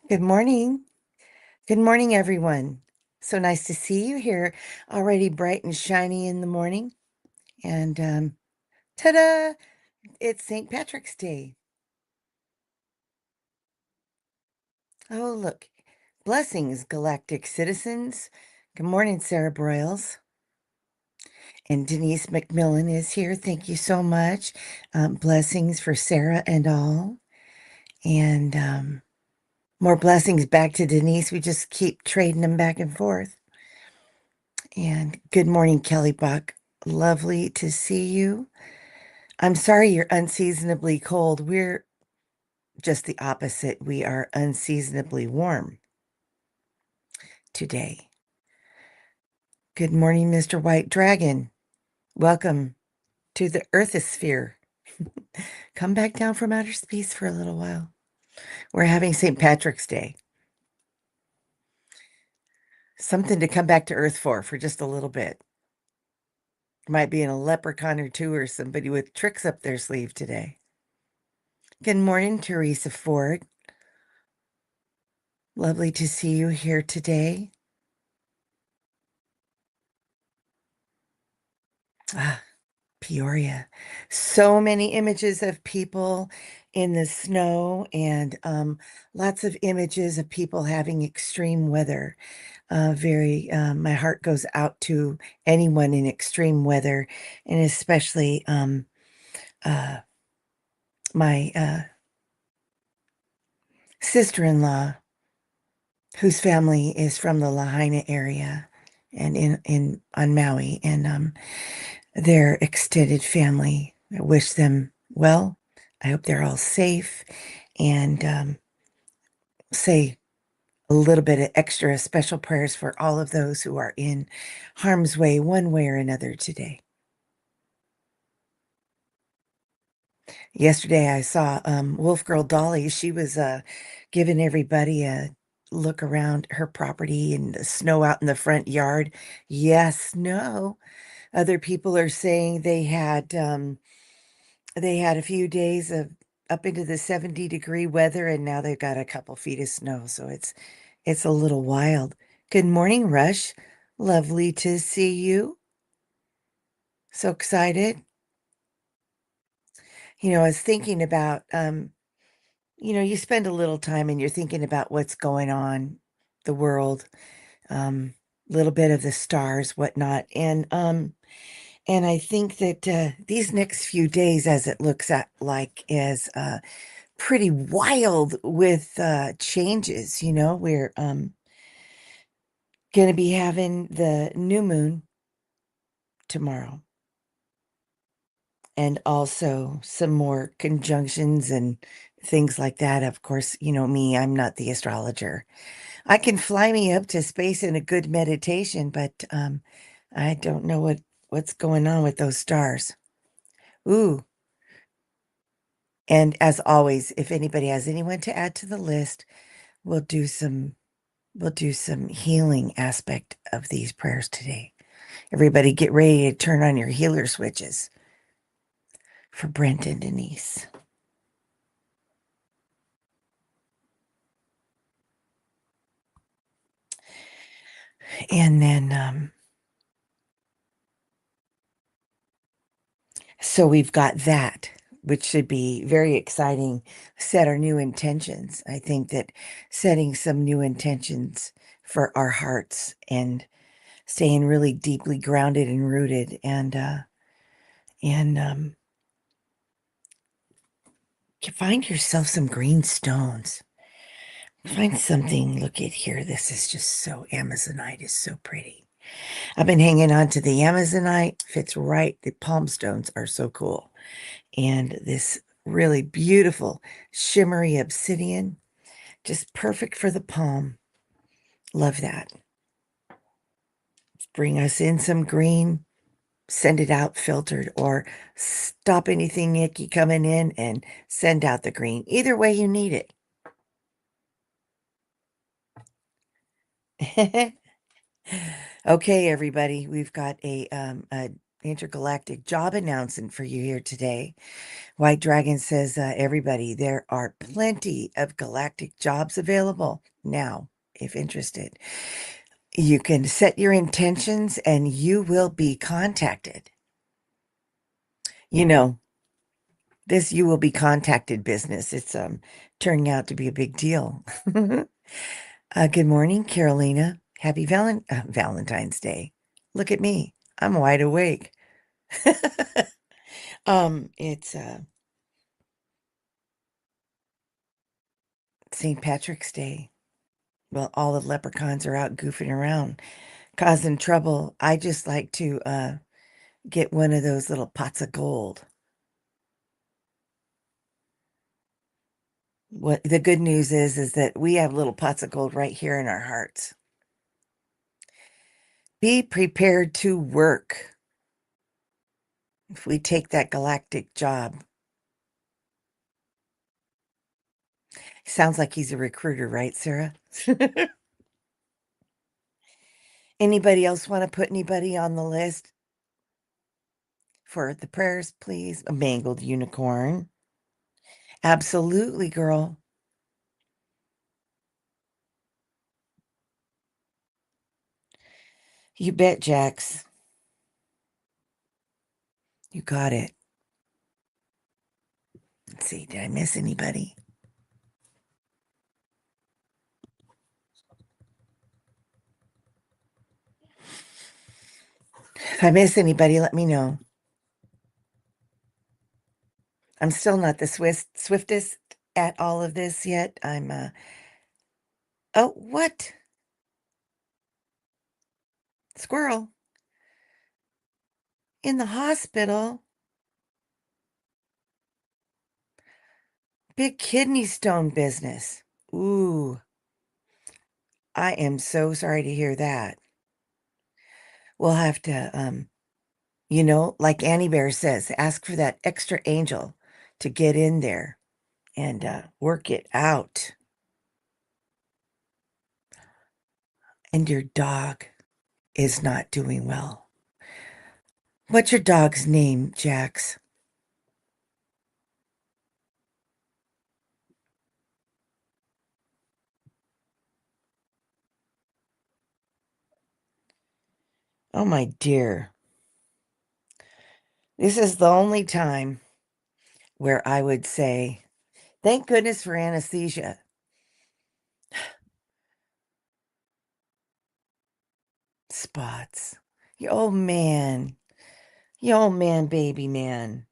Good morning. Good morning, everyone. So nice to see you here, already bright and shiny in the morning. And ta-da! It's St. Patrick's Day. Oh, look. Blessings, galactic citizens. Good morning, Sarah Broyles. And Denise McMillan is here. Thank you so much. Blessings for Sarah and all. And more blessings back to Denise. We just keep trading them back and forth. And good morning, Kelly Buck. Lovely to see you. I'm sorry you're unseasonably cold. We're just the opposite. We are unseasonably warm today. Good morning, Mr. White Dragon. Welcome to the Earthosphere. Come back down from outer space for a little while. We're having St. Patrick's Day. Something to come back to Earth for just a little bit. Might be in a leprechaun or two or somebody with tricks up their sleeve today. Good morning, Teresa Ford. Lovely to see you here today. Ah, Peoria. So many images of people in the snow and lots of images of people having extreme weather. My heart goes out to anyone in extreme weather, and especially uh, my sister-in-law, whose family is from the Lahaina area and in on Maui, and their extended family. I wish them well. I hope they're all safe, and say a little bit of extra special prayers for all of those who are in harm's way, one way or another today. Yesterday, I saw Wolf Girl Dolly. She was giving everybody a look around her property and the snow out in the front yard. Yes, no. Other people are saying they had a few days of up into the 70-degree weather, and now they've got a couple feet of snow, so it's a little wild. Good morning, Rush. Lovely to see you. So excited. I was thinking about you spend a little time and you're thinking about what's going on, the world, little bit of the stars, whatnot. And I think that these next few days, as it looks at like, is pretty wild with changes. We're going to be having the new moon tomorrow, and also some more conjunctions and things like that. Of course, you know me, I'm not the astrologer. I can fly me up to space in a good meditation, but I don't know what's going on with those stars. Ooh, and as always, if anybody has anyone to add to the list, we'll do some we'll do some healing aspect of these prayers today. Everybody get ready to turn on your healer switches for Brent and Denise. And then so we've got that, which should be very exciting. Set our new intentions. I think that setting some new intentions for our hearts and staying really deeply grounded and rooted, and find yourself some green stones. Find something. Look at here. This is just so Amazonite is so pretty. I've been hanging on to the Amazonite. Fits right. The palm stones are so cool. And this really beautiful shimmery obsidian, just perfect for the palm. Love that. Bring us in some green, send it out filtered, or stop anything icky coming in and send out the green. Either way you need it. Okay, everybody, we've got a intergalactic job announcement for you here today. White Dragon says, everybody, there are plenty of galactic jobs available now, if interested. You can set your intentions and you will be contacted. You know, this you will be contacted business. It's turning out to be a big deal. Good morning, Carolina. Happy Valentine's Day. Look at me. I'm wide awake. It's St. Patrick's Day. Well, all the leprechauns are out goofing around, causing trouble. I just like to get one of those little pots of gold. What the good news is that we have little pots of gold right here in our hearts. Be prepared to work. If we take that galactic job, sounds like he's a recruiter, right, Sarah? Anybody else want to put anybody on the list for the prayers, please? A mangled unicorn. Absolutely, girl. You bet, Jax. You got it. Let's see, did I miss anybody? If I miss anybody, let me know. I'm still not the swiftest at all of this yet. Oh, what? Squirrel in the hospital. Big kidney stone business. Ooh, I am so sorry to hear that. We'll have to, like Annie Bear says, ask for that extra angel to get in there and work it out. And your dog is not doing well. What's your dog's name, Jax? Oh, my dear. This is the only time where I would say, thank goodness for anesthesia. Spots. You old man. You old man, baby man.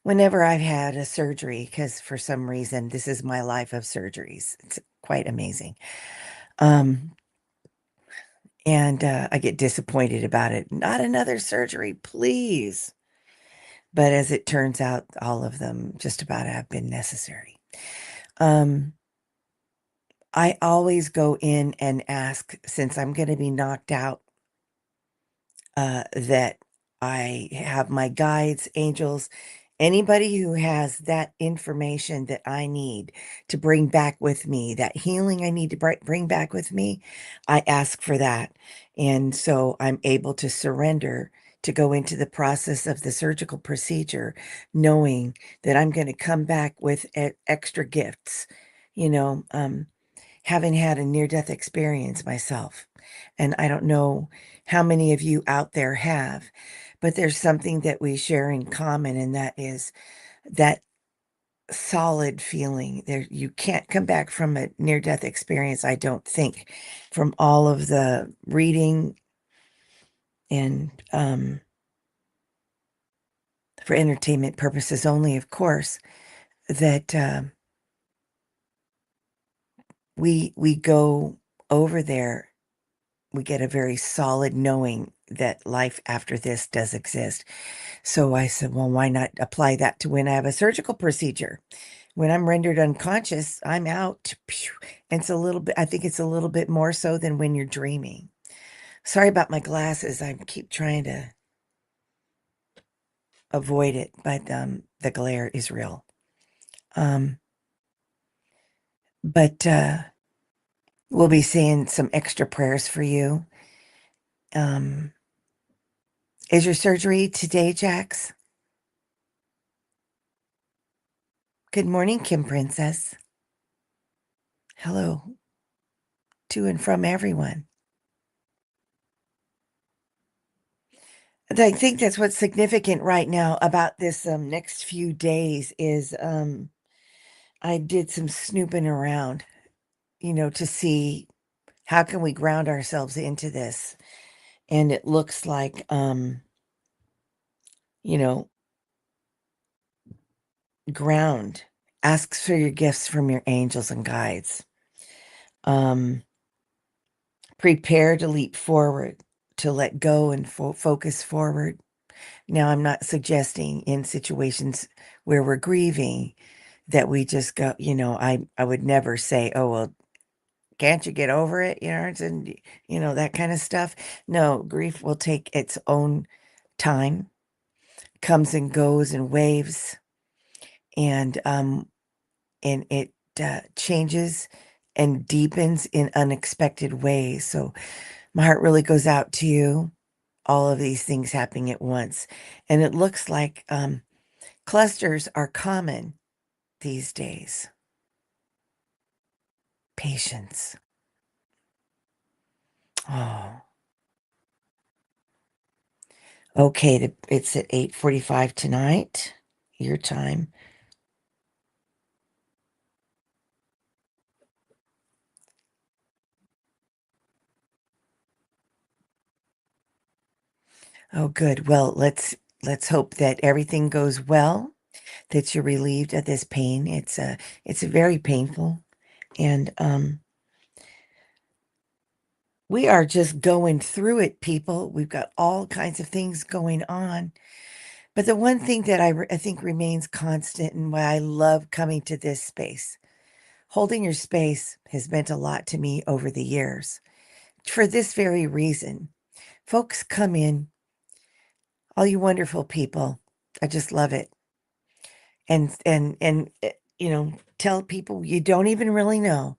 Whenever I've had a surgery, because for some reason, this is my life of surgeries. It's quite amazing. Um, and I get disappointed about it. Not another surgery, please. But as it turns out, all of them just about have been necessary. Um, I always go in and ask, since I'm going to be knocked out, that I have my guides, angels, anybody who has that information that I need to bring back with me, that healing I need to bring back with me, I ask for that. And so I'm able to surrender to go into the process of the surgical procedure, knowing that I'm going to come back with extra gifts, you know, having had a near-death experience myself. And I don't know how many of you out there have, but there's something that we share in common, and that is that solid feeling. There, you can't come back from a near-death experience, I don't think, from all of the reading and for entertainment purposes only, of course, that we go over there, we get a very solid knowing that life after this does exist. So I said, well, why not apply that to when I have a surgical procedure? When I'm rendered unconscious, I'm out. And it's a little bit, I think it's a little bit more so than when you're dreaming. Sorry about my glasses. I keep trying to avoid it, but the glare is real. Um, But we'll be saying some extra prayers for you. Um, is your surgery today, Jax? Good morning, Kim Princess. Hello to and from everyone. And I think that's what's significant right now about this next few days is I did some snooping around, to see how can we ground ourselves into this. And it looks like you know, ground asks for your gifts from your angels and guides. Um Prepare to leap forward, to let go and focus forward. Now, I'm not suggesting in situations where we're grieving that we just go, I would never say, oh, well, can't you get over it? And, that kind of stuff. No, grief will take its own time, comes and goes in waves, and, it changes and deepens in unexpected ways. So my heart really goes out to you, all of these things happening at once. And it looks like clusters are common these days. Patience. Oh, okay. It's at 8:45 tonight, your time. Oh, good. Well, let's hope that everything goes well, that you're relieved of this pain. It's very painful, and we are just going through it, people. We've got all kinds of things going on. But the one thing that I think remains constant and why I love coming to this space, holding your space has meant a lot to me over the years. For this very reason, folks come in, all you wonderful people. I just love it. Tell people you don't even really know,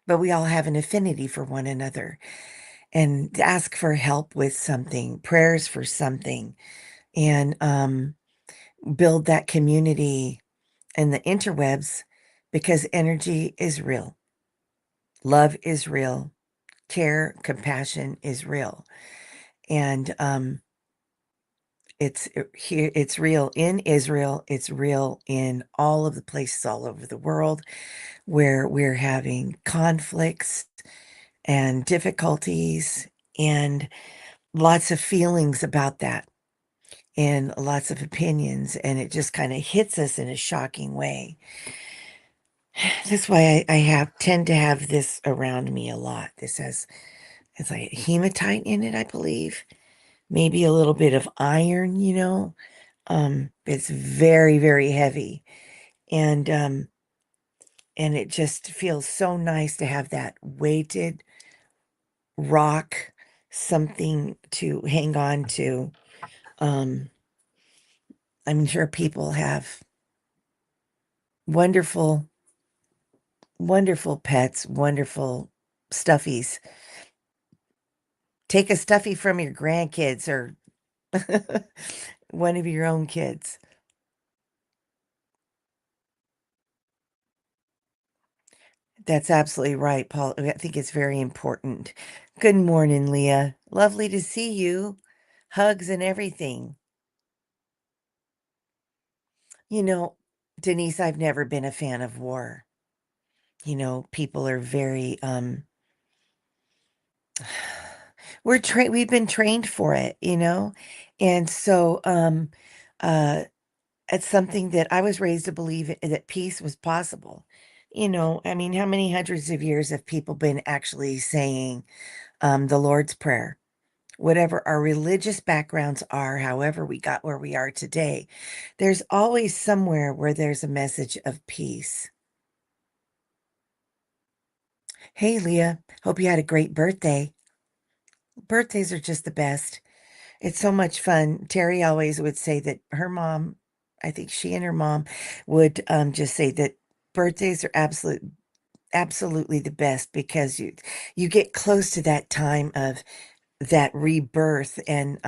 but we all have an affinity for one another and ask for help with something, prayers for something, and build that community and the interwebs because energy is real. Love is real. Care, compassion is real. And here it's real in Israel, it's real in all of the places all over the world where we're having conflicts and difficulties and lots of feelings about that and lots of opinions, and it just kind of hits us in a shocking way. That's why I have tend to have this around me a lot. It's like hematite in it, I believe. Maybe a little bit of iron. It's very, very heavy. And it just feels so nice to have that weighted rock, something to hang on to. Um, I'm sure people have wonderful, wonderful pets, wonderful stuffies. Take a stuffy from your grandkids or one of your own kids. That's absolutely right, Paul. I think it's very important. Good morning, Leah. Lovely to see you. Hugs and everything. You know, Denise, I've never been a fan of war. People are very we've been trained for it. And so uh it's something that I was raised to believe that peace was possible. I mean, how many hundreds of years have people been actually saying the Lord's Prayer? Whatever our religious backgrounds are, however we got where we are today, there's always somewhere where there's a message of peace. Hey, Leah, hope you had a great birthday. Birthdays are just the best. It's so much fun. Terry always would say that her mom, I think she and her mom would just say that birthdays are absolute absolutely the best because you get close to that time of that rebirth and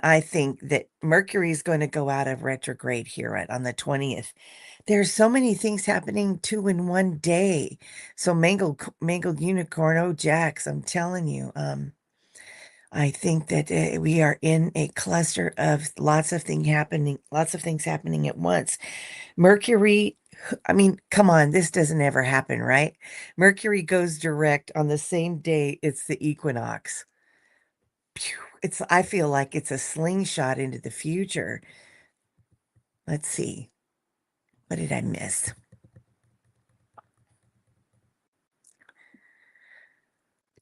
I think that Mercury is going to go out of retrograde here on the 20th. There's so many things happening two in one day. So mangled unicorn, oh Jax, I'm telling you. I think that we are in a cluster of lots of things happening at once. Mercury, I mean, come on, this doesn't ever happen, right? Mercury goes direct on the same day it's the equinox. Phew, I feel like it's a slingshot into the future. Let's see. What did I miss?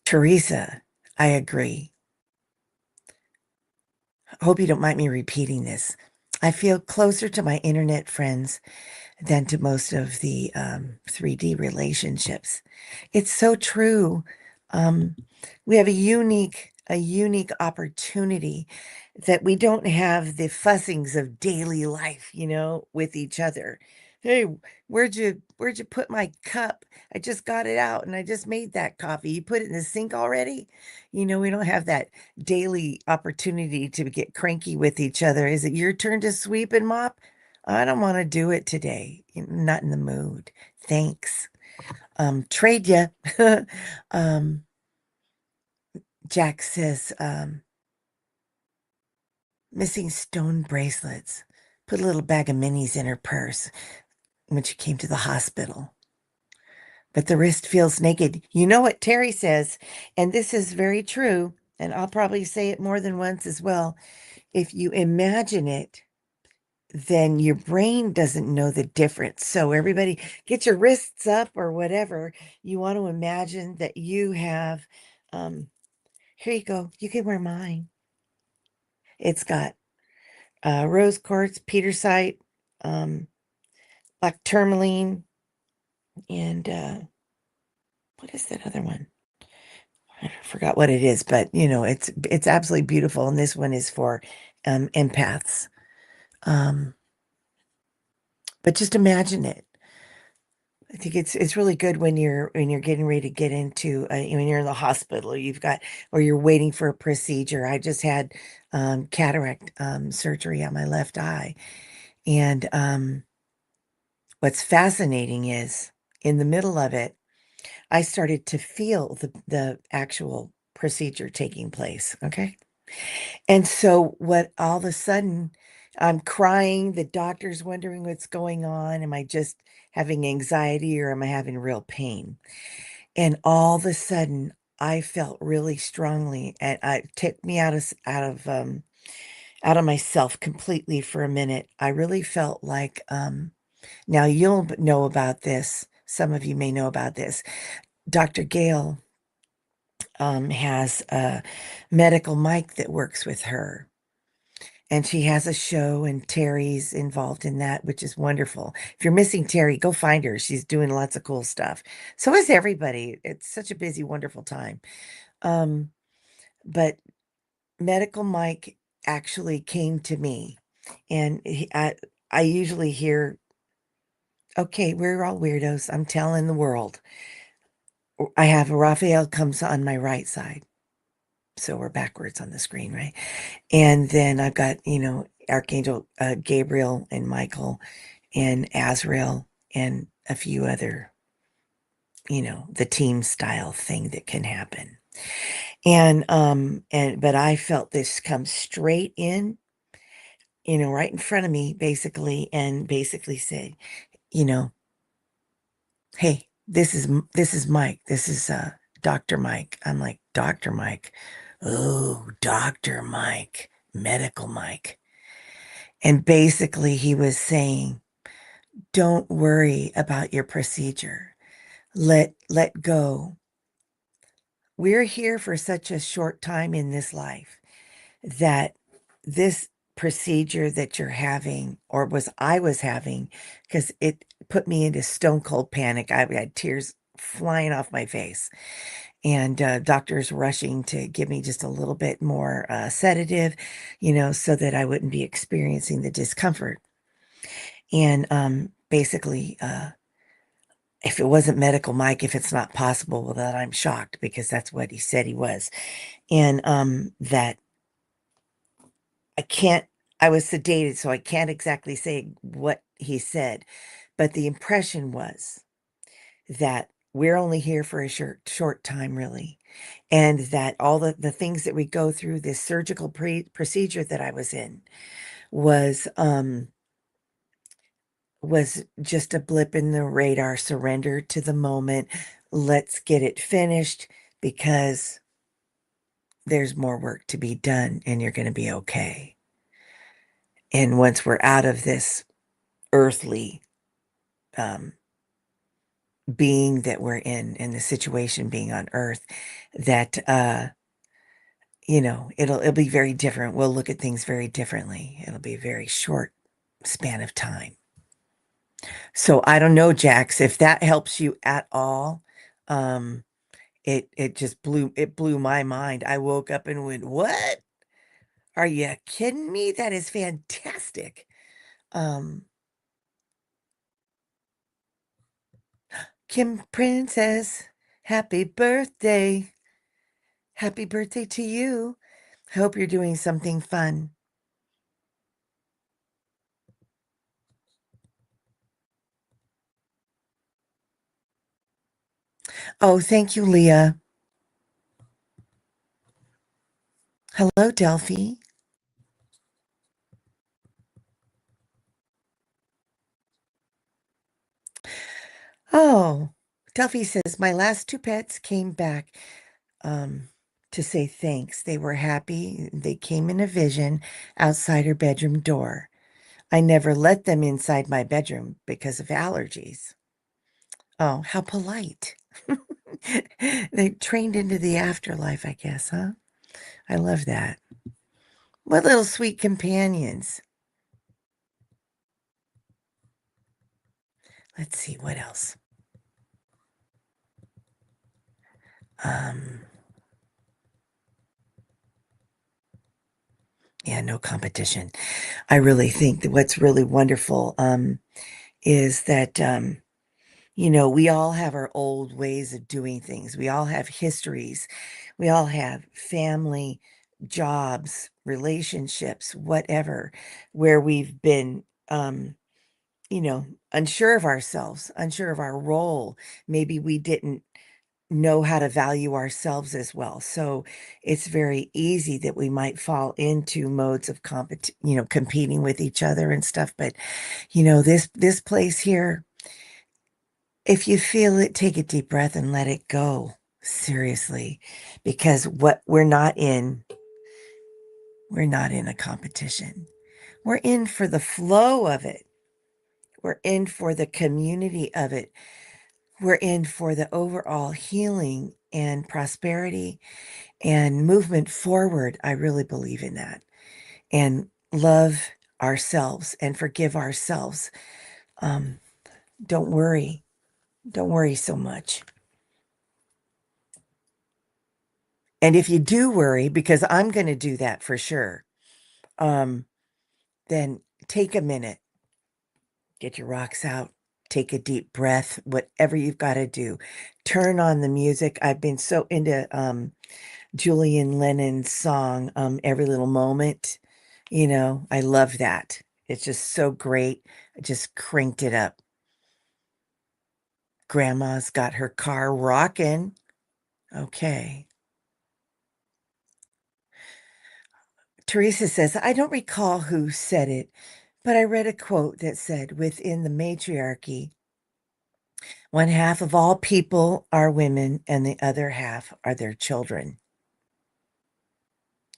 Teresa, I agree. Hope you don't mind me repeating this. I feel closer to my internet friends than to most of the 3D relationships. It's so true. Um, we have a unique opportunity that we don't have the fussings of daily life, with each other. Hey, where'd you put my cup? I just got it out and I just made that coffee. You put it in the sink already? We don't have that daily opportunity to get cranky with each other. Is it your turn to sweep and mop? I don't want to do it today. Not in the mood. Thanks. Trade ya. um, Jack says, missing stone bracelets. Put a little bag of minis in her purse when she came to the hospital. But the wrist feels naked. You know what Terry says, and this is very true, and I'll probably say it more than once as well. If you imagine it, then your brain doesn't know the difference. So everybody get your wrists up or whatever. You want to imagine that you have, um, here you go. You can wear mine. It's got rose quartz, petersite, um, black tourmaline, and what is that other one? I forgot what it is, but it's absolutely beautiful. And this one is for empaths. Um, but just imagine it. I think it's really good when you're getting ready to get into when you're in the hospital, or you're waiting for a procedure. I just had cataract surgery on my left eye, and what's fascinating is in the middle of it, I started to feel the actual procedure taking place. Okay, and so what all of a sudden I'm crying, the doctor's wondering what's going on. Am I just having anxiety or am I having real pain? And all of a sudden I felt really strongly and it took me out of myself completely for a minute. I really felt like now you'll know about this. Some of you may know about this. Dr. Gale has a medical mic that works with her. And she has a show, and Terry's involved in that, which is wonderful. If you're missing Terry, go find her. She's doing lots of cool stuff. So is everybody. It's such a busy, wonderful time. Um, but Medical Mike actually came to me, and I usually hear, okay, we're all weirdos. I'm telling the world. I have Raphael comes on my right side. So we're backwards on the screen, right? And then I've got, Archangel Gabriel and Michael and Azrael and a few other, the team style thing that can happen. But I felt this come straight in, right in front of me, basically, and basically say, you know, hey, this is Mike. This is Dr. Mike. I'm like, Dr. Mike. Oh, Dr. Mike, medical Mike. And basically he was saying, don't worry about your procedure. Let go. We're here for such a short time in this life that this procedure that you're having, or I was having, because it put me into stone cold panic. I had tears flying off my face, and doctors rushing to give me just a little bit more sedative, so that I wouldn't be experiencing the discomfort. And basically, if it wasn't medical Mike, if it's not possible, well, then I'm shocked because that's what he said he was. And that I can't, I was sedated, so I can't exactly say what he said, but the impression was that we're only here for a short time, really. And that all the things that we go through, this surgical procedure that I was in was just a blip in the radar, surrender to the moment. Let's get it finished because there's more work to be done and you're going to be okay. And once we're out of this earthly um, being that we're in and the situation being on earth, that it'll be very different. We'll look at things very differently. It'll be a very short span of time. So I don't know, Jax, if that helps you at all. Um, it just blew my mind. I woke up and went, "What? Are you kidding me? That is fantastic." Um, Kim Princess, happy birthday. Happy birthday to you. I hope you're doing something fun. Oh, thank you, Leah. Hello, Delphi. Oh, Delphi says, my last two pets came back um, to say thanks. They were happy. They came in a vision outside her bedroom door. I never let them inside my bedroom because of allergies. Oh, how polite. They trained into the afterlife, I guess, huh? I love that. What little sweet companions. Let's see, what else? Um, yeah, no competition. I really think that what's really wonderful is that we all have our old ways of doing things. We all have histories. We all have family, jobs, relationships, whatever, where we've been, unsure of ourselves, unsure of our role. Maybe we didn't know how to value ourselves as well. So it's very easy that we might fall into modes of competing with each other and stuff. But this place here, if you feel it, take a deep breath and let it go. Seriously, because what we're not in a competition. We're in for the flow of it. We're in for the community of it. We're in for the overall healing and prosperity and movement forward. I really believe in that. And love ourselves and forgive ourselves. Um, don't worry. Don't worry so much. And if you do worry, because I'm going to do that for sure, um, then take a minute, get your rocks out, take a deep breath, whatever you've got to do. Turn on the music. I've been so into Julian Lennon's song, Every Little Moment. I love that. It's just so great. I just cranked it up. Grandma's got her car rocking. Okay. Teresa says, I don't recall who said it, but I read a quote that said, within the matriarchy, one half of all people are women and the other half are their children.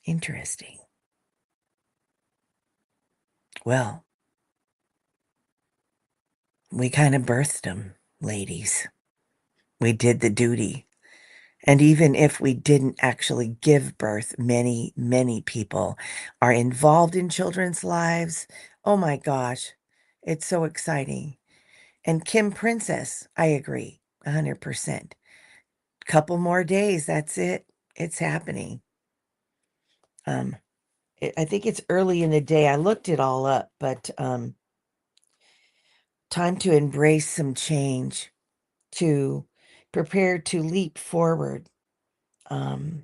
Interesting. Well, we kind of birthed them, ladies. We did the duty. And even if we didn't actually give birth, many, many people are involved in children's lives. Oh my gosh, it's so exciting. And Kim Princess, I agree, 100%. Couple more days, that's it. It's happening. Um, I think it's early in the day. I looked it all up, but time to embrace some change. to prepare to leap forward, um,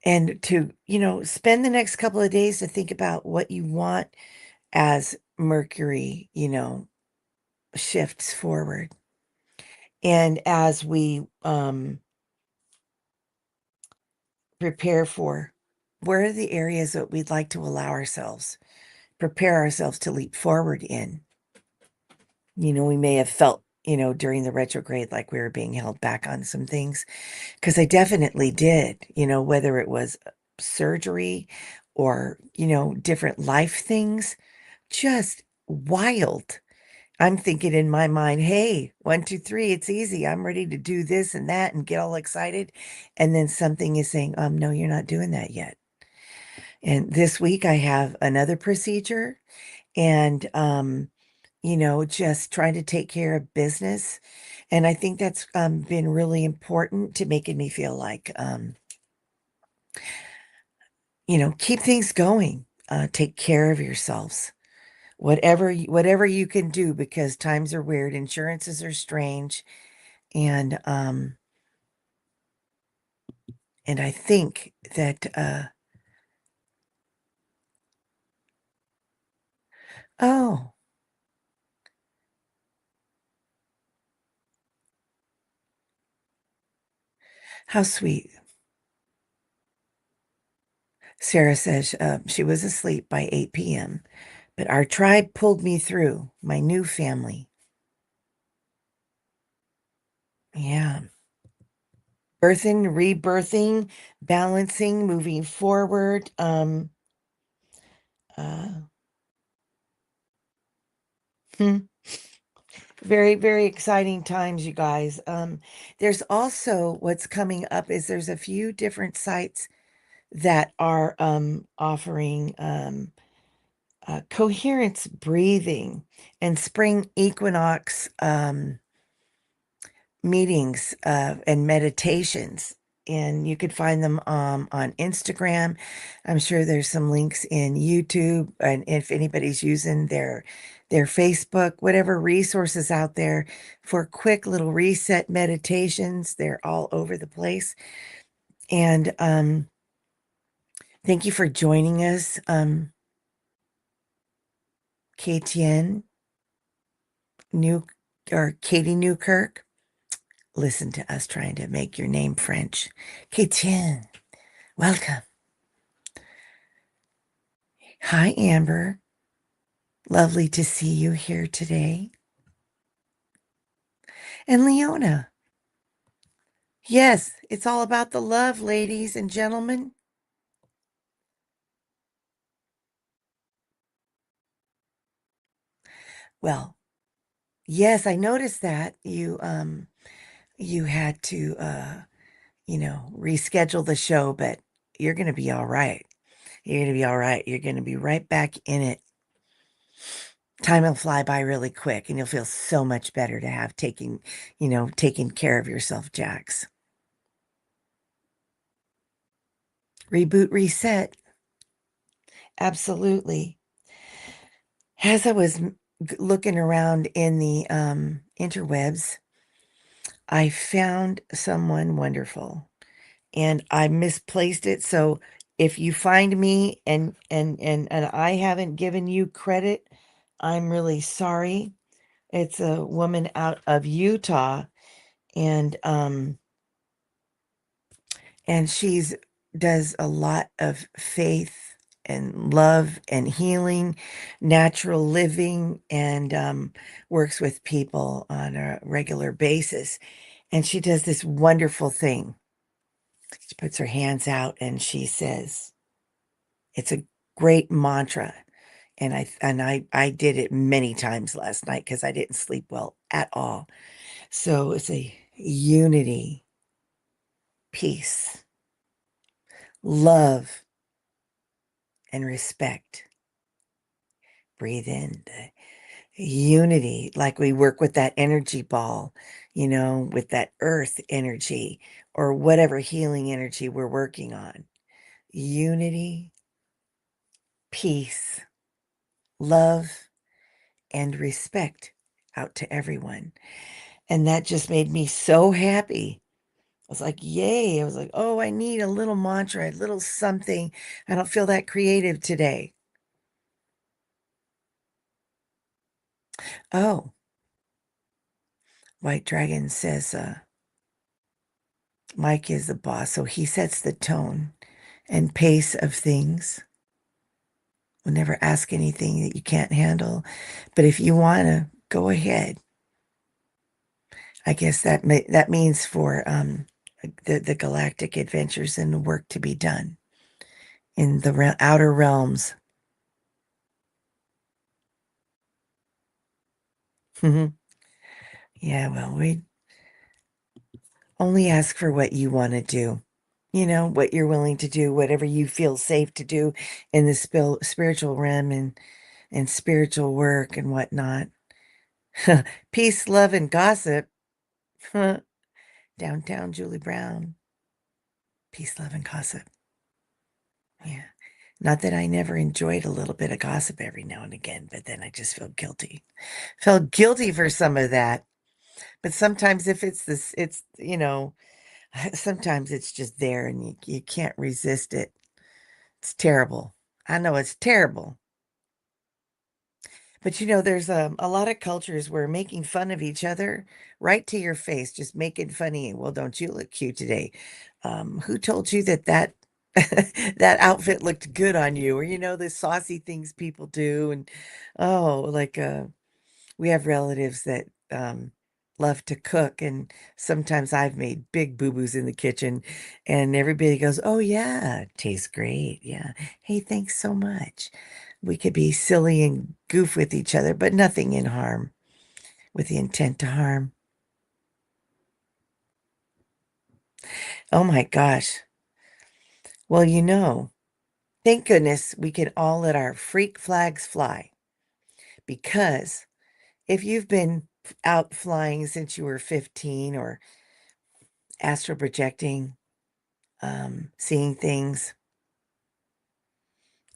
and to, spend the next couple of days to think about what you want as Mercury, shifts forward. And as we prepare for, where are the areas that we'd like to allow ourselves, prepare ourselves to leap forward in? We may have felt, during the retrograde like we were being held back on some things, because I definitely did, whether it was surgery or, different life things, just wild. I'm thinking in my mind, hey, 1, 2, 3, it's easy. I'm ready to do this and that and get all excited. And then something is saying, no, you're not doing that yet. And this week I have another procedure and, just trying to take care of business. And I think that's been really important to making me feel like, keep things going, take care of yourselves. Whatever you can do, because times are weird, insurances are strange, and and I think that oh, how sweet. Sarah says she was asleep by 8 p.m., but our tribe pulled me through, my new family. Yeah. Birthing, rebirthing, balancing, moving forward. Uh, hmm. Very, very exciting times, you guys. There's also what's coming up is there's a few different sites that are offering coherence breathing and spring equinox meetings and meditations. And you could find them on Instagram. I'm sure there's some links in YouTube. And if anybody's using their Facebook, whatever resources out there for quick little reset meditations, they're all over the place. And thank you for joining us, KTN New or Katie Newkirk. Listen to us trying to make your name French. KTN, welcome. Hi, Amber. Lovely to see you here today. And Leona. Yes, it's all about the love, ladies and gentlemen. Well, yes, I noticed that you had to reschedule the show, but you're going to be all right. You're going to be all right. You're going to be right back in it. Time will fly by really quick and you'll feel so much better to have taking care of yourself, Jax. Reboot, reset. Absolutely. As I was looking around in the interwebs, I found someone wonderful and I misplaced it. So if you find me and I haven't given you credit, I'm really sorry. It's a woman out of Utah, and she's does a lot of faith and love and healing, natural living, and works with people on a regular basis. And she does this wonderful thing. She puts her hands out and she says, it's a great mantra. And I did it many times last night because I didn't sleep well at all. So it's a unity, peace, love, and respect. Breathe in the unity, like we work with that energy ball, with that earth energy or whatever healing energy we're working on. Unity, peace, love, and respect out to everyone. and that just made me so happy. I was like, yay. I was like, oh, I need a little mantra, a little something. I don't feel that creative today. Oh, White Dragon says, Mike is the boss, so he sets the tone and pace of things. Will never ask anything that you can't handle. But if you want to, go ahead. I guess that means for the galactic adventures and the work to be done in the outer realms. Yeah, well, we only ask for what you want to do. You know, what you're willing to do, whatever you feel safe to do in the spiritual realm and spiritual work and whatnot. Peace, love, and gossip. Downtown Julie Brown. Peace, love, and gossip. Yeah. Not that I never enjoyed a little bit of gossip every now and again, but then I just feel guilty. Felt guilty for some of that. But sometimes if it's this, it's, sometimes it's just there and you can't resist it. It's terrible. I know it's terrible. But there's a lot of cultures where making fun of each other right to your face, just making funny. Well, don't you look cute today? Who told you that that outfit looked good on you? Or the saucy things people do, and oh, like we have relatives that love to cook, and sometimes I've made big boo-boos in the kitchen, and everybody goes, "Oh yeah, tastes great. Yeah. Hey, thanks so much." We could be silly and goof with each other, but nothing in harm with the intent to harm. Oh my gosh. Well, thank goodness we can all let our freak flags fly because if you've been out flying since you were 15 or astral projecting, seeing things,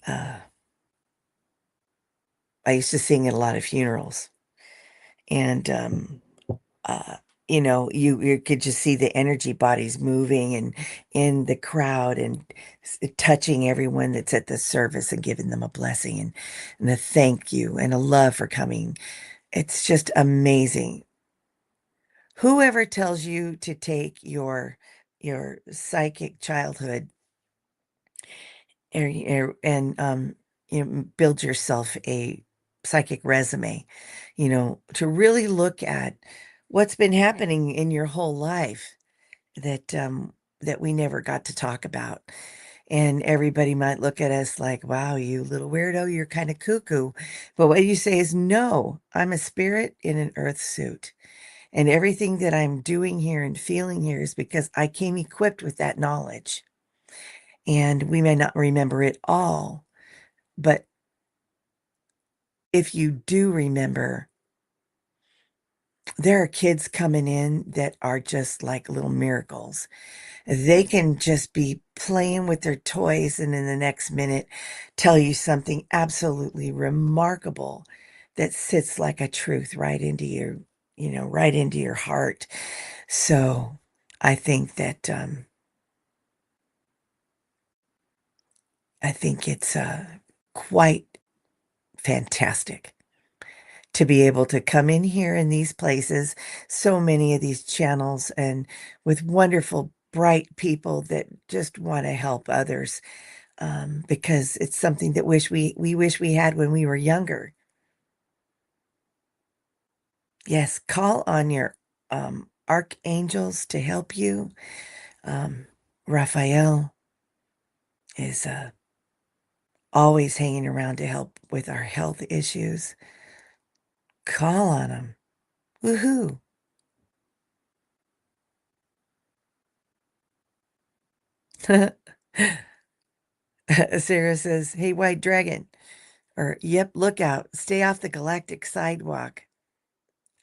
uh, I used to sing at a lot of funerals, and uh, you could just see the energy bodies moving and in the crowd and touching everyone that's at the service and giving them a blessing and a thank you and a love for coming. It's just amazing. Whoever tells you to take your psychic childhood and build yourself a psychic resume, to really look at what's been happening in your whole life that we never got to talk about. And everybody might look at us like, wow, you little weirdo, you're kind of cuckoo. But what you say is, no, I'm a spirit in an earth suit. And everything that I'm doing here and feeling here is because I came equipped with that knowledge. And we may not remember it all, but if you do remember, there are kids coming in that are just like little miracles. They can just be playing with their toys and in the next minute tell you something absolutely remarkable that sits like a truth right into right into your heart. So I think that I think it's quite fantastic to be able to come in here in these places, so many of these channels, and with wonderful, bright people that just want to help others, because it's something that we wish we had when we were younger. Yes, call on your archangels to help you. Um, Raphael is always hanging around to help with our health issues. Call on him. Woohoo! Sarah says, "Hey, White Dragon." Or, "Yep, look out. Stay off the galactic sidewalk."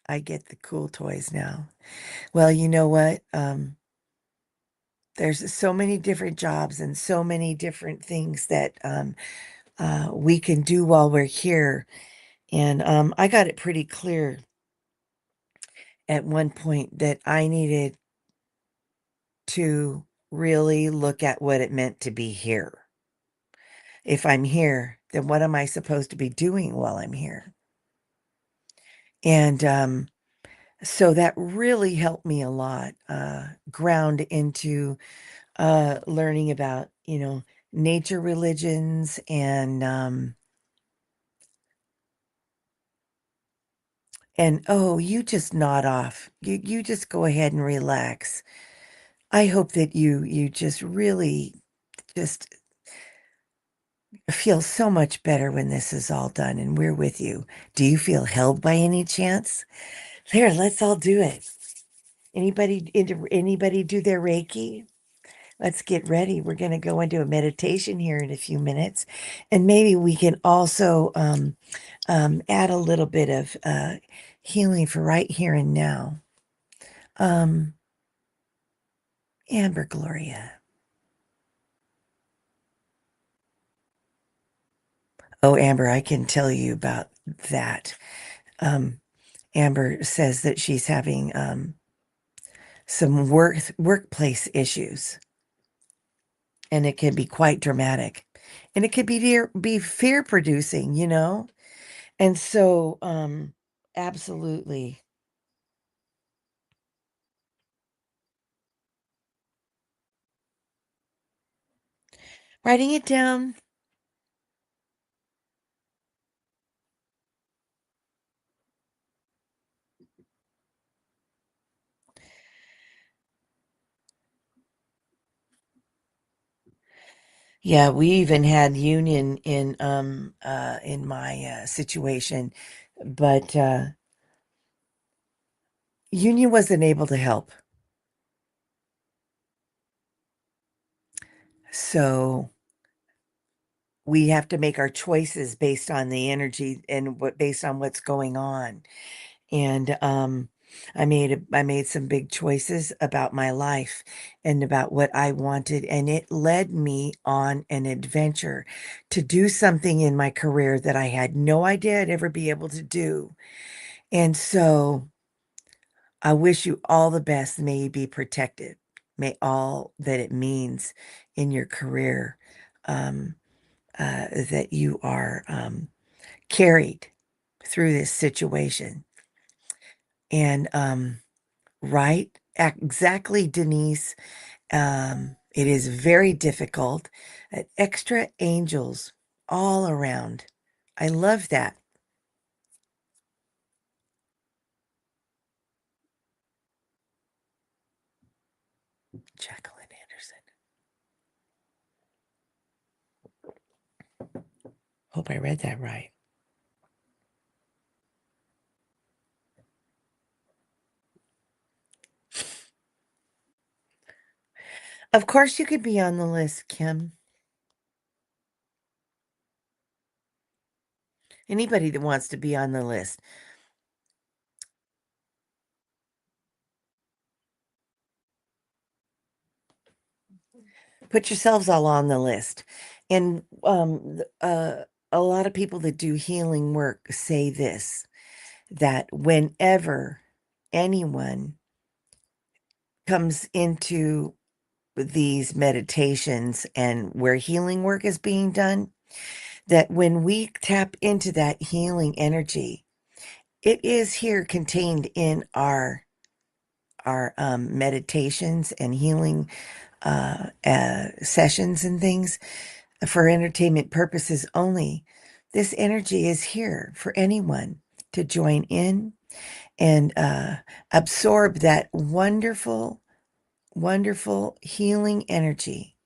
I get the cool toys now. Well, you know what? There's so many different jobs and so many different things that we can do while we're here. And I got it pretty clear at one point that I needed to really look at what it meant to be here. If I'm here, then what am I supposed to be doing while I'm here? And so that really helped me a lot, ground into learning about, nature religions and oh, you just nod off. You just go ahead and relax. I hope that you just really just feel so much better when this is all done and we're with you. Do you feel held by any chance? There, let's all do it. Anybody do their Reiki? Let's get ready. We're going to go into a meditation here in a few minutes, and maybe we can also add a little bit of healing for right here and now. Um, Amber Gloria. Oh, Amber, I can tell you about that. Um, Amber says that she's having some workplace issues, and it can be quite dramatic, and it could be fear producing, And so, absolutely. Writing it down. Yeah, we even had union in my situation, but union wasn't able to help. So we have to make our choices based on the energy and what based on what's going on. And I made some big choices about my life and about what I wanted, and it led me on an adventure to do something in my career that I had no idea I'd ever be able to do. And so I wish you all the best. May you be protected. May all that it means in your career, um, that you are carried through this situation. And right, exactly, Denise. It is very difficult. Extra angels all around. I love that. Jacqueline Anderson. Hope I read that right. Of course, you could be on the list, Kim. Anybody that wants to be on the list. Put yourselves all on the list. And a lot of people that do healing work say this, that whenever anyone comes into these meditations and where healing work is being done, that when we tap into that healing energy, it is here contained in our meditations and healing sessions and things for entertainment purposes only. This energy is here for anyone to join in and absorb that wonderful, wonderful healing energy.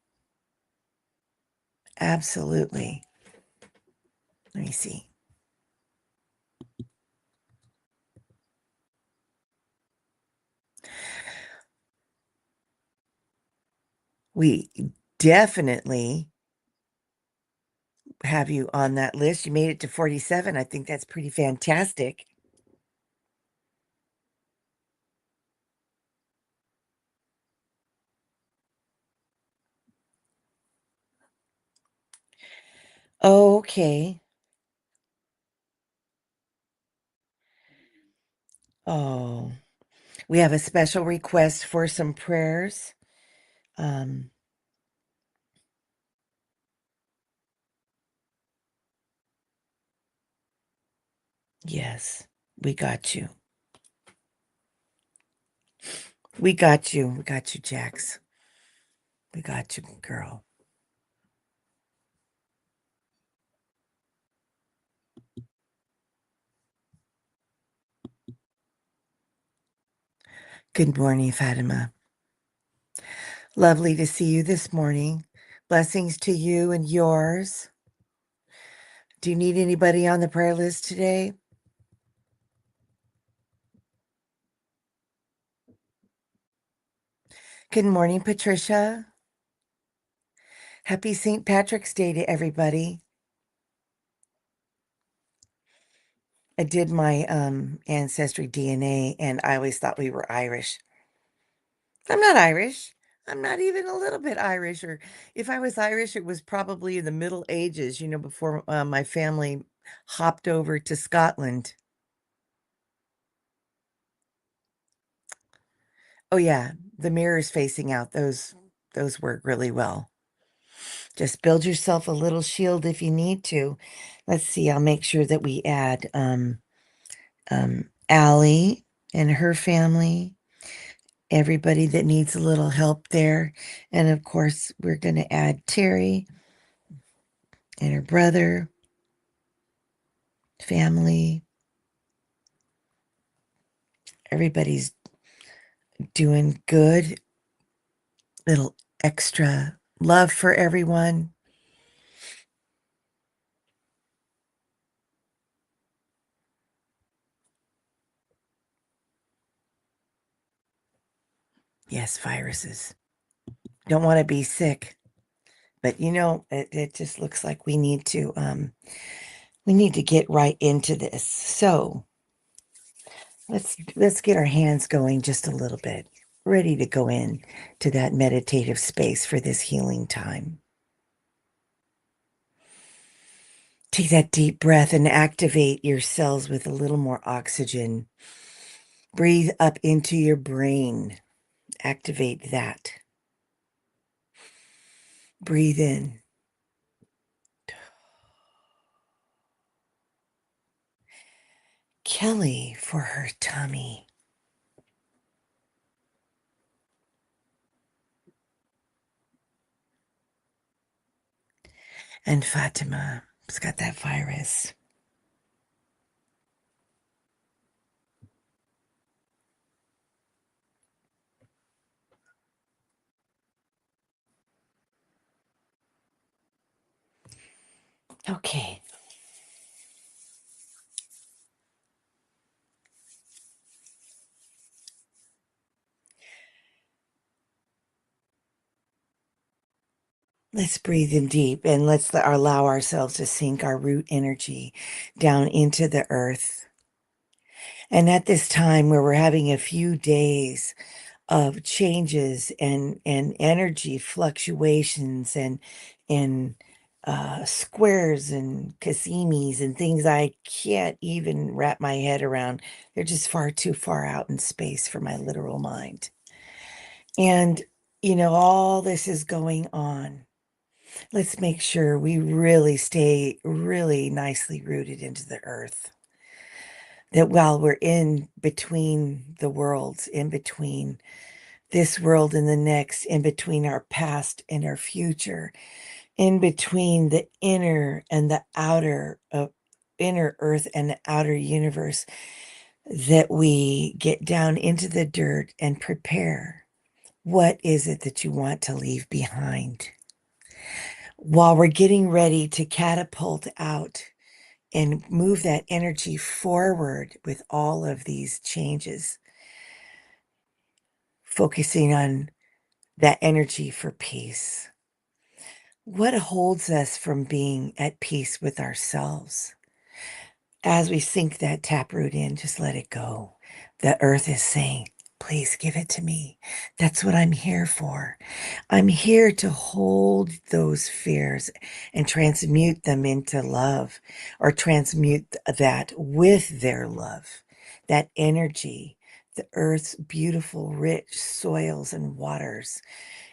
Absolutely. Let me see. We definitely have you on that list. You made it to 47. I think that's pretty fantastic. Okay. Oh. We have a special request for some prayers. Um, yes, we got you. We got you. We got you, Jax. We got you, girl. Good morning, Fatima. Lovely to see you this morning. Blessings to you and yours. Do you need anybody on the prayer list today? Good morning, Patricia. Happy St. Patrick's Day to everybody. I did my ancestry DNA and I always thought we were Irish. I'm not Irish. I'm not even a little bit Irish. Or if I was Irish, it was probably in the Middle Ages, before my family hopped over to Scotland. Oh yeah, the mirrors facing out, those work really well. Just build yourself a little shield if you need to. Let's see, I'll make sure that we add Allie and her family, everybody that needs a little help there. And of course, we're going to add Terry and her brother, family. Everybody's doing good. Little extra love for everyone. Yes, viruses. Don't want to be sick, but it just looks like we need to get right into this. So let's get our hands going just a little bit, ready to go in to that meditative space for this healing time. Take that deep breath and activate your cells with a little more oxygen. Breathe up into your brain. Activate that. Breathe in. Kelly for her tummy. And Fatima has got that virus. Okay. Let's breathe in deep and let's allow ourselves to sink our root energy down into the earth. And at this time where we're having a few days of changes and energy fluctuations and squares and casimis and things I can't even wrap my head around. They're just far too far out in space for my literal mind. And all this is going on. Let's make sure we really stay really nicely rooted into the earth. That while we're in between the worlds, in between this world and the next, in between our past and our future, in between the inner and the outer of inner earth and the outer universe, that we get down into the dirt and prepare. What is it that you want to leave behind? While we're getting ready to catapult out and move that energy forward with all of these changes, focusing on that energy for peace. What holds us from being at peace with ourselves? As we sink that taproot in, just let it go. The earth is saying, please give it to me. That's what I'm here for. I'm here to hold those fears and transmute them into love, or transmute that with their love, that energy the earth's beautiful, rich soils and waters,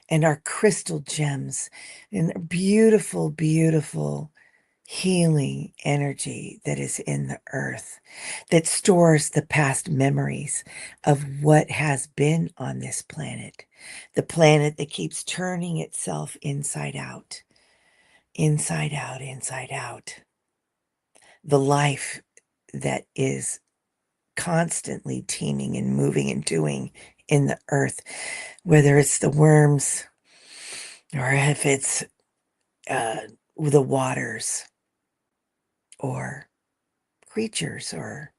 and our crystal gems, and beautiful, beautiful healing energy that is in the earth that stores the past memories of what has been on this planet, the planet that keeps turning itself inside out, inside out, inside out. The life that is constantly teeming and moving and doing in the earth, whether it's the worms or if it's the waters or creatures or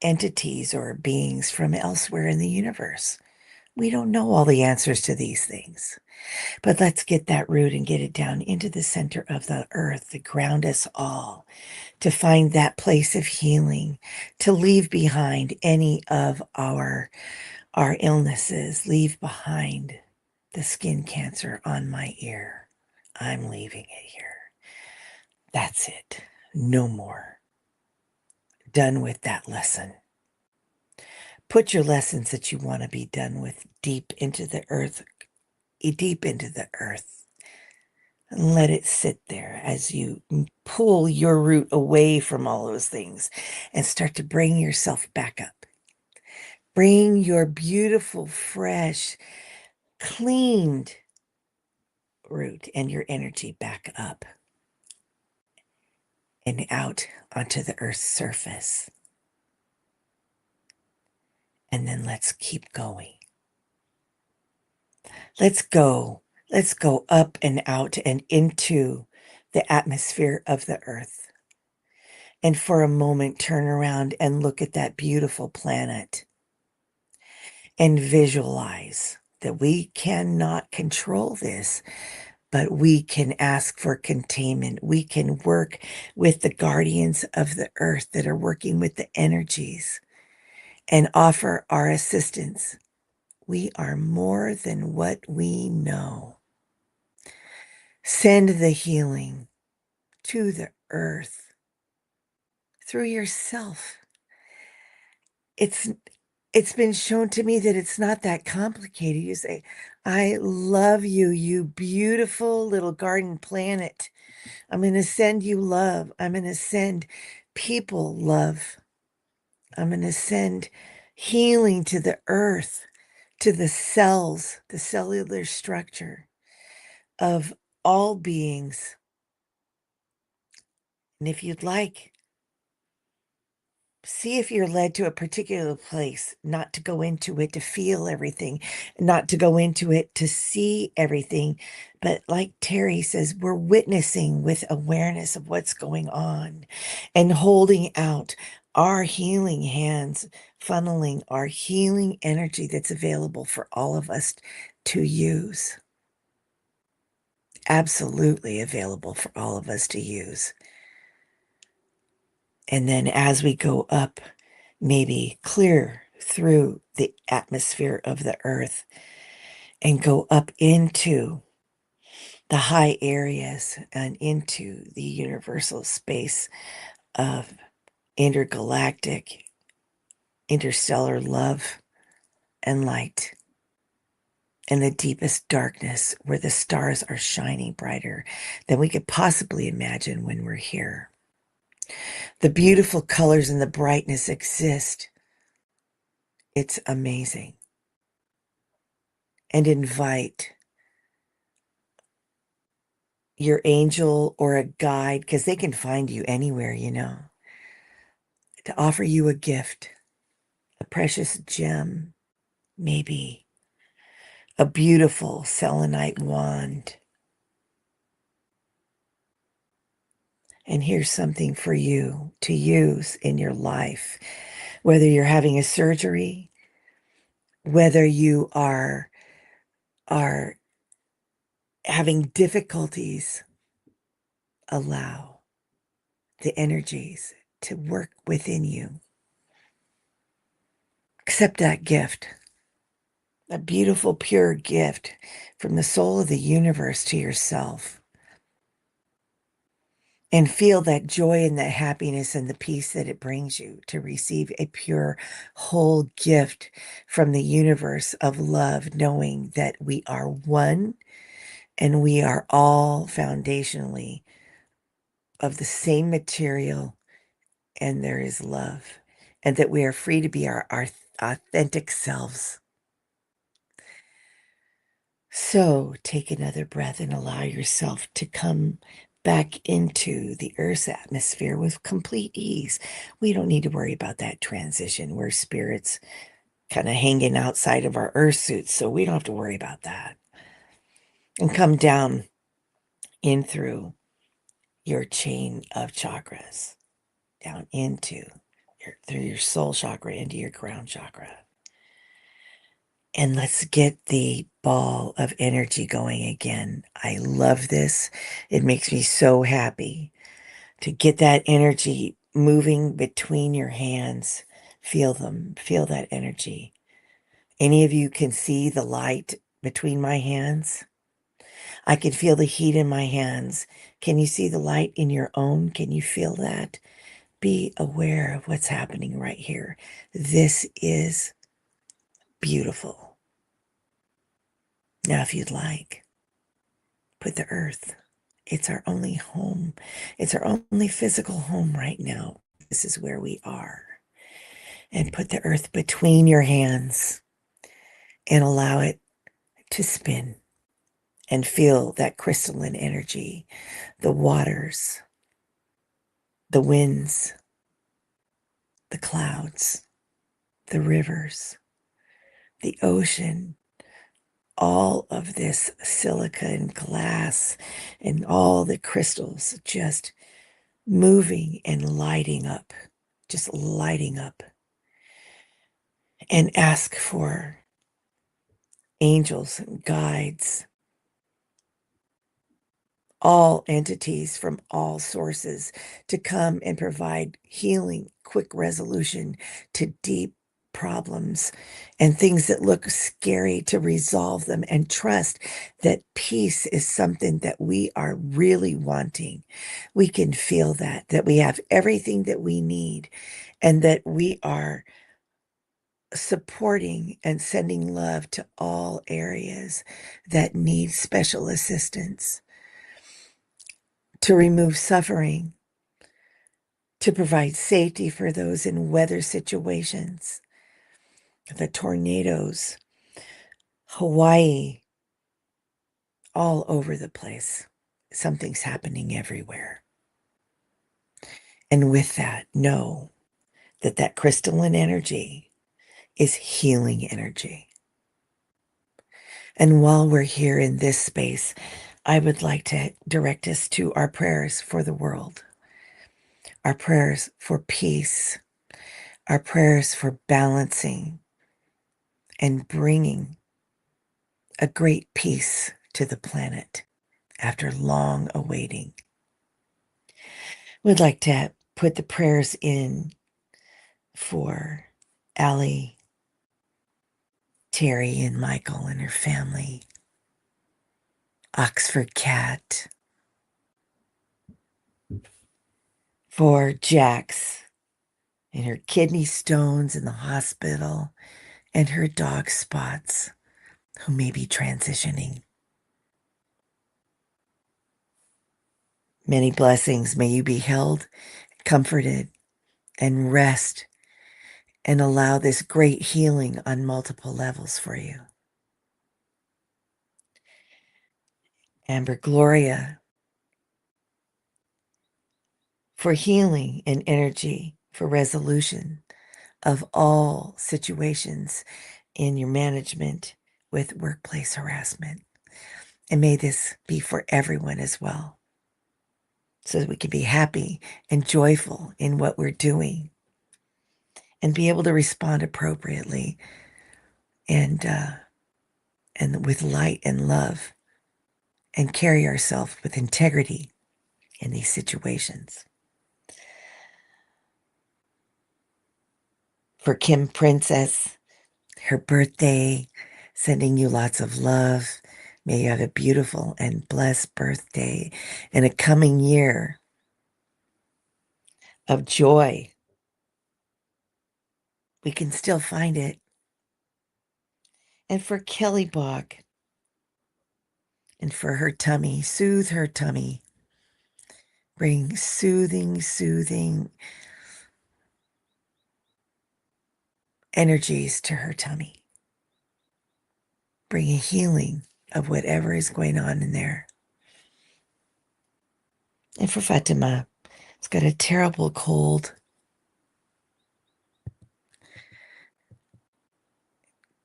entities or beings from elsewhere in the universe. We don't know all the answers to these things, but let's get that root and get it down into the center of the earth to ground us all, to find that place of healing, to leave behind any of our illnesses, leave behind the skin cancer on my ear. I'm leaving it here. That's it. No more. Done with that lesson. Put your lessons that you want to be done with deep into the earth, deep into the earth, and let it sit there as you pull your root away from all those things and start to bring yourself back up. Bring your beautiful, fresh, cleaned root and your energy back up and out onto the earth's surface. And then let's keep going. Let's go. Let's go up and out and into the atmosphere of the earth. And for a moment, turn around and look at that beautiful planet and visualize that we cannot control this, but we can ask for containment. We can work with the guardians of the earth that are working with the energies and offer our assistance. We are more than what we know. Send the healing to the earth through yourself. It's been shown to me that it's not that complicated. You say, I love you, you beautiful little garden planet. I'm going to send you love. I'm going to send people love. I'm going to send healing to the earth, to the cells, the cellular structure of all beings. And if you'd like, see if you're led to a particular place, not to go into it to feel everything, not to go into it to see everything. But like Terry says, we're witnessing with awareness of what's going on and holding out our healing hands, funneling our healing energy that's available for all of us to use. Absolutely available for all of us to use. And then as we go up, maybe clear through the atmosphere of the earth and go up into the high areas and into the universal space of intergalactic, interstellar love and light and the deepest darkness where the stars are shining brighter than we could possibly imagine when we're here. The beautiful colors and the brightness exist. It's amazing. And invite your angel or a guide, because they can find you anywhere, to offer you a gift, a precious gem, maybe a beautiful selenite wand. And here's something for you to use in your life, whether you're having a surgery, whether you are having difficulties. Allow the energies to work within you. Accept that gift, a beautiful, pure gift from the soul of the universe to yourself. and feel that joy and that happiness and the peace that it brings you to receive a pure, whole gift from the universe of love, knowing that we are one and we are all foundationally of the same material, and there is love, and that we are free to be our authentic selves. So take another breath and allow yourself to come back into the Earth's atmosphere with complete ease. We don't need to worry about that transition. We're spirits kind of hanging outside of our Earth suits, so we don't have to worry about that. And come down in through your chain of chakras, down into through your soul chakra into your crown chakra. And let's get the ball of energy going again. I love this. It makes me so happy to get that energy moving between your hands. Feel them, feel that energy. Any of you can see the light between my hands? I can feel the heat in my hands. Can you see the light in your own? Can you feel that? Be aware of what's happening right here. This is beautiful. Now, if you'd like, put the earth. It's our only home. It's our only physical home right now. This is where we are. And put the earth between your hands and allow it to spin and feel that crystalline energy, the waters, the winds, the clouds, the rivers, the ocean, all of this silica and glass and all the crystals just moving and lighting up, just lighting up. And ask for angels and guides, all entities from all sources to come and provide healing, quick resolution to deep problems and things that look scary, to resolve them, and trust that peace is something that we are really wanting. We can feel that we have everything that we need, and that we are supporting and sending love to all areas that need special assistance, to remove suffering, to provide safety for those in weather situations, the tornadoes, Hawaii, all over the place. Something's happening everywhere. And with that, know that that crystalline energy is healing energy. And while we're here in this space, I would like to direct us to our prayers for the world, our prayers for peace, our prayers for balancing and bringing a great peace to the planet after long awaiting. We'd like to put the prayers in for Allie, Terry, and Michael and her family, Oxford Cat, for Jax and her kidney stones in the hospital, and her dog Spots, who may be transitioning. Many blessings. May you be held, comforted, and rest, and allow this great healing on multiple levels for you. Amber Gloria, for healing and energy, for resolution of all situations in your management with workplace harassment. And may this be for everyone as well, so that we can be happy and joyful in what we're doing and be able to respond appropriately and with light and love, and carry ourselves with integrity in these situations. For Kim Princess, her birthday, sending you lots of love. May you have a beautiful and blessed birthday and a coming year of joy. We can still find it. And for Kelly Bach, and for her tummy, soothe her tummy. Bring soothing, soothing energies to her tummy. Bring a healing of whatever is going on in there. And for Fatima, it's got a terrible cold.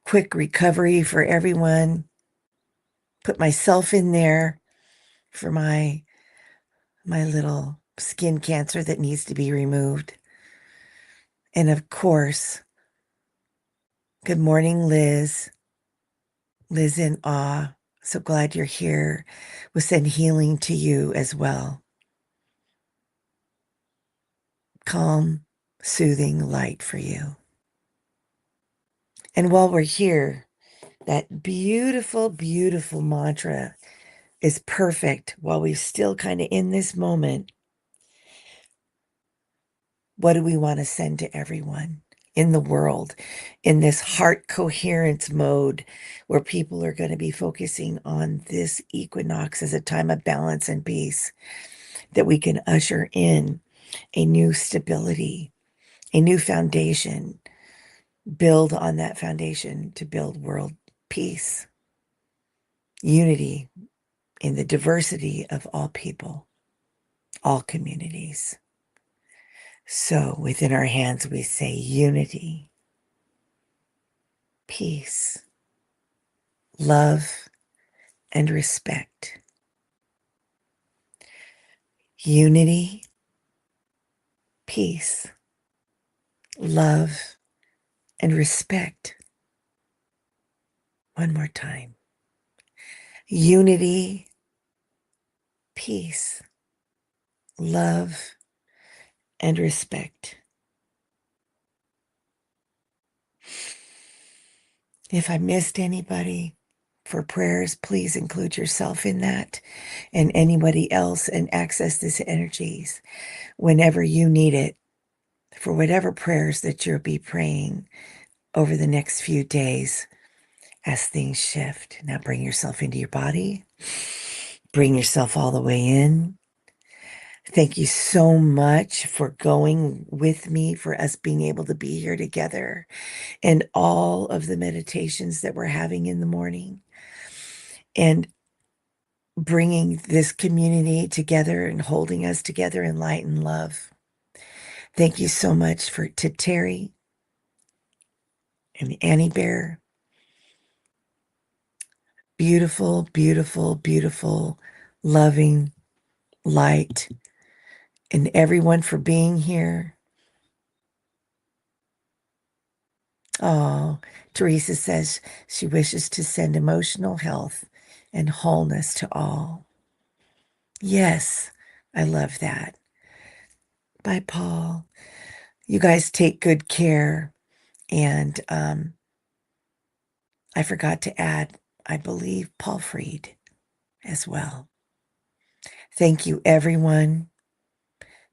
Quick recovery for everyone. Put myself in there for my little skin cancer that needs to be removed. And of course, good morning, Liz. Liz in awe. So glad you're here. We'll send healing to you as well. Calm, soothing light for you. And while we're here, that beautiful, beautiful mantra is perfect while we're still kind of in this moment. What do we want to send to everyone in the world in this heart coherence mode where people are going to be focusing on this equinox as a time of balance and peace, that we can usher in a new stability, a new foundation, build on that foundation to build world peace, unity in the diversity of all people, all communities. So within our hands, we say unity, peace, love, and respect. Unity, peace, love, and respect. One more time. Unity, peace, love, and respect. If I missed anybody for prayers, please include yourself in that and anybody else and access this energies whenever you need it for whatever prayers that you'll be praying over the next few days as things shift. Now bring yourself into your body. Bring yourself all the way in. Thank you so much for going with me, for us being able to be here together, and all of the meditations that we're having in the morning, and bringing this community together and holding us together in light and love. Thank you so much to Terry and Annie Bear. Beautiful, beautiful, beautiful, loving light, and everyone for being here. Oh, Teresa says she wishes to send emotional health and wholeness to all. Yes, I love that. Bye, Paul. You guys take good care. And I forgot to add, I believe, Paul Freed as well. Thank you, everyone.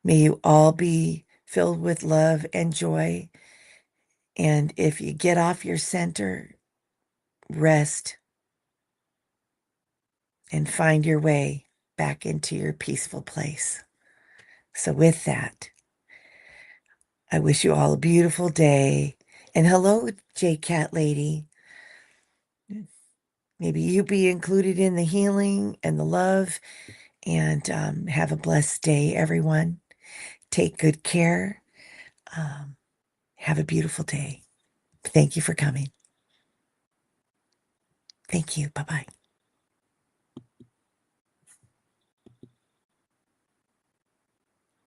May you all be filled with love and joy. And if you get off your center, rest and find your way back into your peaceful place. So with that, I wish you all a beautiful day. And hello, J Cat Lady. Maybe you be included in the healing and the love. And have a blessed day, everyone. Take good care. Have a beautiful day. Thank you for coming. Thank you. Bye-bye.